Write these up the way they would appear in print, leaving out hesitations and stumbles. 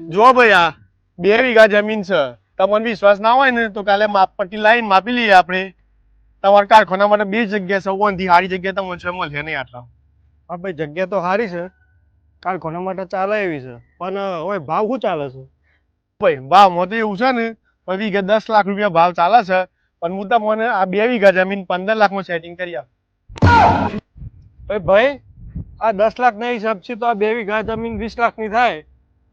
જો ભાઈ આ 2 વીઘા જમીન છે. તમને વિશ્વાસ ના હોય ને તો કાલે માપ પટ્ટી લાવીને માપી લઈએ આપણે. તમારા કારખાના માટે 2 જગ્યા છે, ઓનથી સારી જગ્યા તમને છે મળશે નહીં આટલા. હા ભાઈ, જગ્યા તો સારી છે, કારખાના માટે ચાલે એવી છે, પણ હવે ભાવ શું ચાલે છે? ભાઈ ભાવમાં તો એવું છે ને, વીઘે 10 લાખ રૂપિયા ભાવ ચાલે છે. પણ હું તમને આ 2 વીઘા જમીન 15 લાખમાં સેટિંગ કરી આપ. ભાઈ આ 10 લાખના હિસાબથી તો આ 2 વીઘા જમીન 20 લાખની થાય,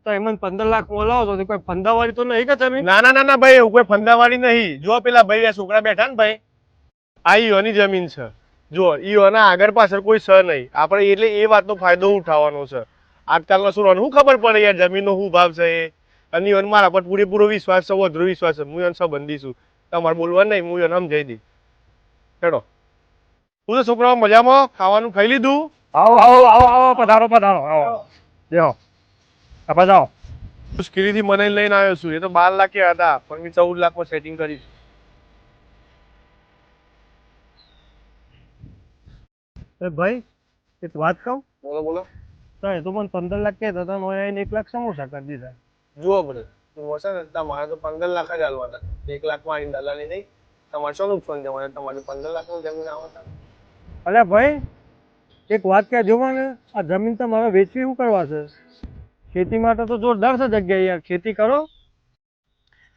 તો એમાં 15 લાખ બોલાવો તો કોઈ ફંદાવાળી તો નહીં કે જમીન? ના ના ના ના ભાઈ, એવું કોઈ ફંદાવાળી નહીં. જો પેલા ભાઈ છોકરા બેઠા ને ભાઈ, આ ઈયોની જમીન છે. જો ઈયોના આગળ પાછળ કોઈ છે નહીં. આપણે એટલે એ વાતનો ફાયદો ઉઠાવવાનો છે. આજકાલનો શું શું ખબર પડે યાર, જમીનનો શું ભાવ છે એ. અને ઈયોને મારા પર પૂરેપૂરો વિશ્વાસ છે, વધુ વિશ્વાસ છે. હું એને સંબંધી છું, તમારે બોલવાનું નહીં, હું એને સમજાઈ દઈશ. હેડો. શું છે છોકરાઓ, મજામાં? ખાવાનું ખાઈ લીધું? આવો આવો આવો આવો, પધારો પધારો, આવો બેહો. આપા જાઓ. મુશ્કેલીથી મને લઈને આવ્યો છું. એ તો 12 લાખ હતા, પણ મેં 14 લાખમાં સેટિંગ કરી. ભાઈ એક વાત કહું? બોલો બોલો. તો એ તો મને 15 લાખ કહેતા હતા, એને 1 લાખ સમોસા કરી દીધા. જુઓ બધે હશે ને, તમારે તો 15 લાખ જ હાલવાના. 1 લાખમાં આવીને દલાલી નહીં. તમારે શું નુકસાન જવાનું? તમારે 15 લાખનું જમીન આવતા. અલ્યા ભાઈ, એક વાત કહેજો મને, આ જમીન તમારે વેચવી શું કરવા છે? ખેતી માટે તો જોરદાર છે જગ્યા યાર, ખેતી કરો.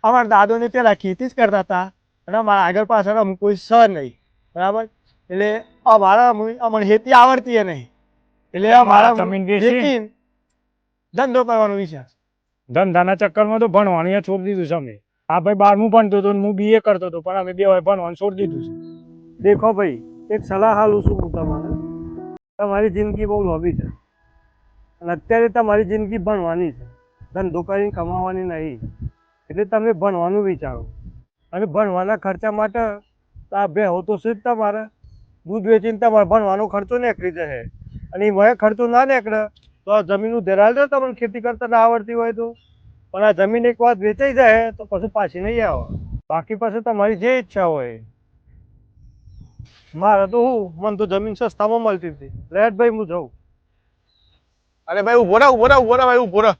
અમારા દાદોને પેલા ખેતી જ કરતા હતા, અને અમારા આગળ પાછળ અમુક કોઈ છે નહીં, બરાબર? એટલે અમને ખેતી આવડતી નહીં, એટલે અમારા જમીન વેચી ધંધો કરવાનો વિચાર. ધંધાના ચક્કરમાં તો ભણવાનું છોડી દીધું છે અમે. આ ભાઈ 12મું ભણતો હતો, હું BA કરતો હતો, પણ અમે બે ભણવાનું છોડી દીધું છે. દેખો ભાઈ, એક સલાહ હાલું છું હું તમને. તમારી જિંદગી બહુ લોભી છે, અને અત્યારે તમારી જિંદગી ભણવાની છે, ધંધો કરીને કમાવાની નહીં. એટલે તમે ભણવાનું વિચારો, અને ભણવાના ખર્ચા માટે આ ભેહો તો છે જ તમારે. દૂધ વેચીને તમારે ભણવાનો ખર્ચો નીકળી જશે, અને એ વય ખર્ચો ના નીકળે તો આ જમીનનું ધેરાલ દો. તમને ખેતી કરતા ના આવડતી હોય તો, પણ આ જમીન એક વાર વેચાઈ જાય તો પછી પાછી નહીં આવે. બાકી પછી તમારી જે ઈચ્છા હોય. મારે તો મને તો જમીન સસ્તામાં મળતી હતી. લેટ ભાઈ, હું જાઉં. અરે ભાઈ ઉભો રહો, ઉભો રહો, ઉભો રહો ભાઈ, ઉભો રહો.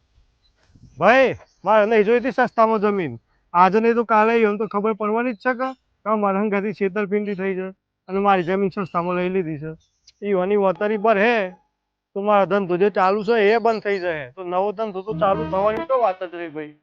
ભાઈ મારે નહીં જોઈતી સસ્તામાં જમીન. આજે નહીં તો કાલે એમ તો ખબર પડવાની જ છે કે મારા હંગાથી છેતરપિંડી થઈ છે, અને મારી જમીન સસ્તામાં લઈ લીધી છે. એવાની વતરી પર હે તો મારો ધંધો જે ચાલુ છે એ બંધ થઈ જાય, તો નવો ધંધો તો ચાલુ થવાની તો વાત જ રહી ભાઈ.